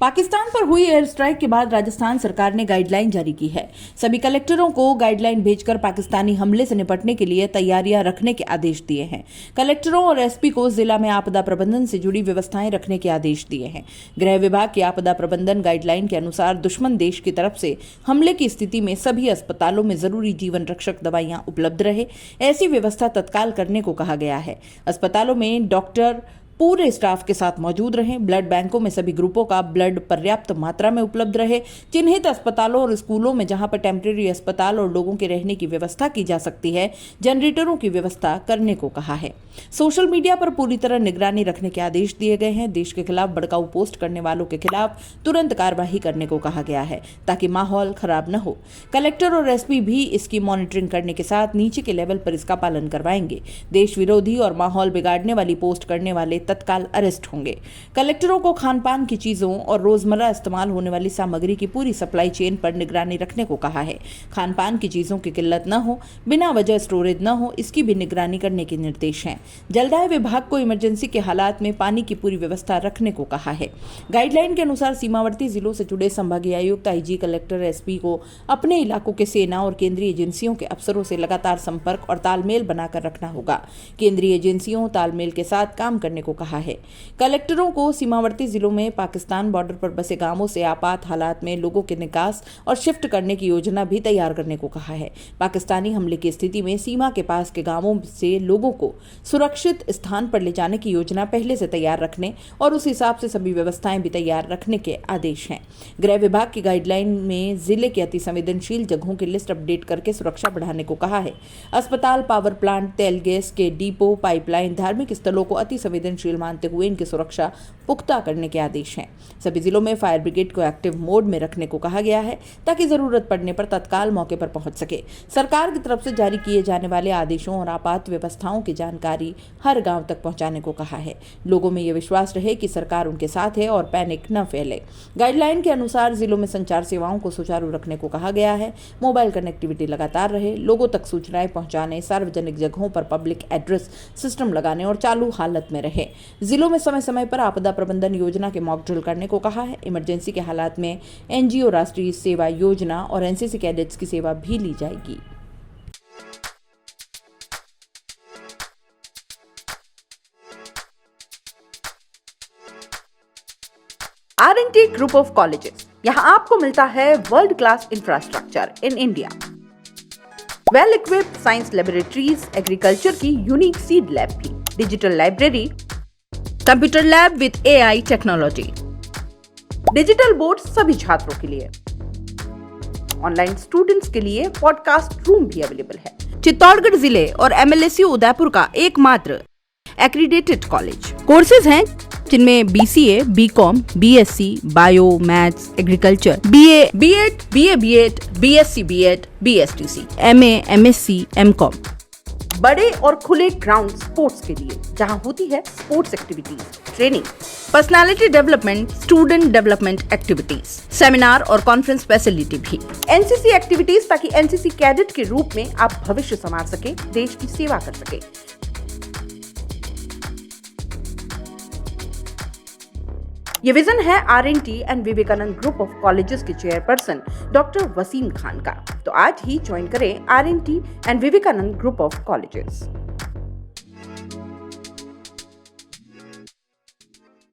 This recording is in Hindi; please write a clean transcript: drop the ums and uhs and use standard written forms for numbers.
पाकिस्तान पर हुई एयर स्ट्राइक के बाद राजस्थान सरकार ने गाइडलाइन जारी की है। सभी कलेक्टरों को गाइडलाइन भेजकर पाकिस्तानी हमले से निपटने के लिए तैयारियां रखने के आदेश दिए हैं। कलेक्टरों और एसपी को जिला में आपदा प्रबंधन से जुड़ी व्यवस्थाएं रखने के आदेश दिए हैं। गृह विभाग की आपदा प्रबंधन गाइडलाइन के अनुसार दुश्मन देश की तरफ से हमले की स्थिति में सभी अस्पतालों में जरूरी जीवन रक्षक दवाइयां उपलब्ध रहे, ऐसी व्यवस्था तत्काल करने को कहा गया है। अस्पतालों में डॉक्टर पूरे स्टाफ के साथ मौजूद रहें। ब्लड बैंकों में सभी ग्रुपों का ब्लड पर्याप्त मात्रा में उपलब्ध रहे। चिन्हित अस्पतालों और स्कूलों में जहां पर टेम्परेरी अस्पताल और लोगों के रहने की व्यवस्था की जा सकती है, जनरेटरों की व्यवस्था करने को कहा है। सोशल मीडिया पर पूरी तरह निगरानी रखने के आदेश दिए गए हैं। देश के खिलाफ भड़काऊ पोस्ट करने वालों के खिलाफ तुरंत कार्रवाई करने को कहा गया है ताकि माहौल खराब न हो। कलेक्टर और एसपी भी इसकी मॉनिटरिंग करने के साथ नीचे के लेवल पर इसका पालन करवाएंगे। देश विरोधी और माहौल बिगाड़ने वाली पोस्ट करने वाले तत्काल अरेस्ट होंगे। कलेक्टरों को खान पान की चीजों और रोजमर्रा इस्तेमाल होने वाली सामग्री की पूरी सप्लाई चेन पर निगरानी रखने को कहा है। खान पान की चीजों की किल्लत न हो, बिना वजह स्टोरेज न हो, इसकी भी निगरानी करने के निर्देश हैं। जलदाय विभाग को इमरजेंसी के हालात में पानी की पूरी व्यवस्था रखने को कहा है। गाइडलाइन के अनुसार सीमावर्ती जिलों से जुड़े संभागीय आयुक्त, आईजी, कलेक्टर, एसपी को अपने इलाकों के सेना और केंद्रीय एजेंसियों के अफसरों से लगातार संपर्क और तालमेल बनाकर रखना होगा। केंद्रीय एजेंसियों तालमेल के साथ काम करने को कहा है। कलेक्टरों को सीमावर्ती जिलों में पाकिस्तान बॉर्डर पर बसे गांवों से आपात हालात में लोगों के निकास और शिफ्ट करने की योजना भी तैयार करने को कहा है। पाकिस्तानी हमले की स्थिति में सीमा के पास के गांवों से लोगों को सुरक्षित स्थान पर ले जाने की योजना पहले से तैयार रखने और उस हिसाब से सभी व्यवस्थाएं भी तैयार रखने के आदेश हैं। गृह विभाग की गाइडलाइन में जिले के अति संवेदनशील जगहों की लिस्ट अपडेट करके सुरक्षा बढ़ाने को कहा है। अस्पताल, पावर प्लांट, तेल गैस के डिपो, पाइपलाइन, धार्मिक स्थलों को अति संवेदनशील मानते हुए इनकी सुरक्षा पुख्ता करने के आदेश हैं। सभी जिलों में फायर ब्रिगेड को एक्टिव मोड में रखने को कहा गया है ताकि जरूरत पड़ने पर तत्काल मौके पर पहुंच सके। सरकार की तरफ से जारी किए जाने वाले आदेशों और आपात व्यवस्थाओं की जानकारी हर गांव तक पहुंचाने को कहा है। लोगों में यह विश्वास रहे कि सरकार उनके साथ है और पैनिक न फैले। गाइडलाइन के अनुसार जिलों में संचार सेवाओं को सुचारू रखने को कहा गया है। मोबाइल कनेक्टिविटी लगातार रहे, लोगों तक सूचनाएं पहुंचाने, सार्वजनिक जगहों पर पब्लिक एड्रेस सिस्टम लगाने और चालू हालत में रहे। जिलों में समय समय पर आपदा प्रबंधन योजना के मॉक ड्रिल करने को कहा है। इमरजेंसी के हालात में एनजीओ, राष्ट्रीय सेवा योजना और एनसीसी कैडेट्स की सेवा भी ली जाएगी। R&T ग्रुप ऑफ कॉलेजेस, यहाँ आपको मिलता है world class infrastructure in India, well equipped science laboratories, agriculture की यूनिक सीड लैब भी, digital library, computer lab with AI technology, digital board सभी छात्रों के लिए, ऑनलाइन स्टूडेंट्स के लिए पॉडकास्ट रूम भी अवेलेबल है। चित्तौड़गढ़ जिले और MLSU उदयपुर का एकमात्र एक्रीडेटेड कॉलेज। कोर्सेज हैं जिनमें BCA, BCom, BSc, bio, maths, agriculture, BA, B.Ed, BA, B.Ed, BSc, B.Ed, BSTC, MA, MSc, MCom। बड़े और खुले ग्राउंड स्पोर्ट्स के लिए जहां होती है sports activities, training, personality development, student development activities, seminar और कॉन्फ्रेंस फैसिलिटी भी, NCC एक्टिविटीज ताकि NCC कैडेट के रूप में आप भविष्य संवार सके, देश की सेवा कर सके। ये विजन है R&T and Vivekanand group of colleges के चेयरपर्सन डॉक्टर वसीम खान का। तो आज ही ज्वाइन करें R&T and Vivekanand group of colleges.